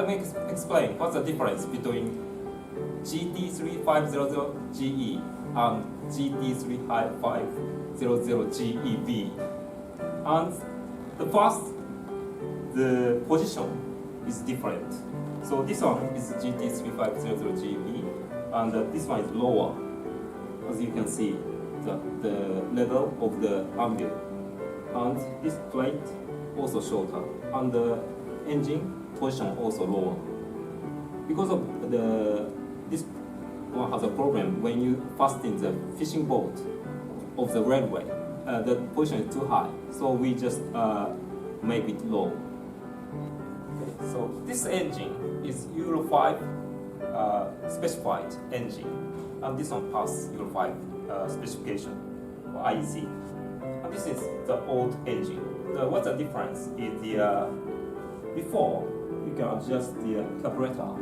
let me explain what's the difference between GT3500GE and GT3500GEB. And the first, the position is different. So this one is GT3500GEB, and this one is lower. As you can see, the level of the anvil. And this plate also shorter, and the engine position also lower. Because of this one has a problem when you fasten the fishing boat of the railway. The position is too high, so we just make it low. Okay, so this engine is Euro 5 specified engine, and this one pass Euro 5 specification or IEC. And this is the old engine. What's the difference is before you can adjust the carburetor,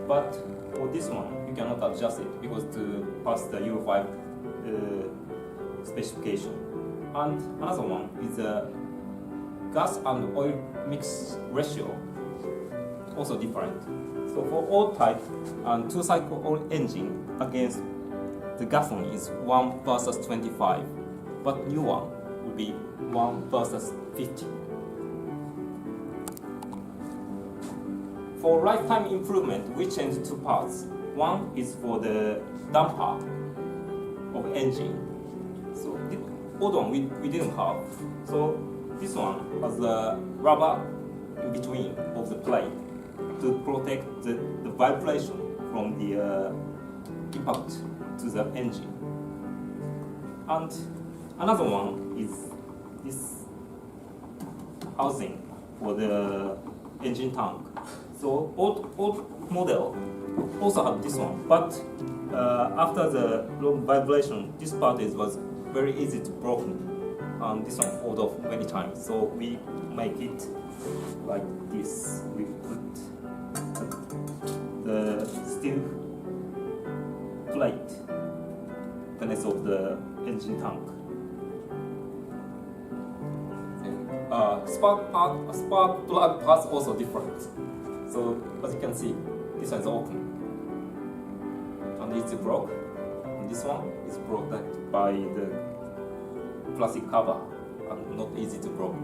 but for this one you cannot adjust it because to pass the Euro 5 specification. And another one is the gas and oil mix ratio, also different. So for old type and two-cycle oil engine against the gas one is 1 versus 25, but new one will be 1 versus 50. For lifetime improvement, we change two parts. One is for the damper of engine. So the old one we didn't have. So this one has a rubber in between of the plate to protect the vibration from the impact to the engine. And another one is this housing for the engine tank. So old model also have this one, but after the long vibration, this part was very easy to broken, and this one fall off many times. So we make it like this. We put the steel plate next of the engine tank. Spark plug parts also different. So as you can see, this one is open and it's broke. And this one is protected by the plastic cover and not easy to broke.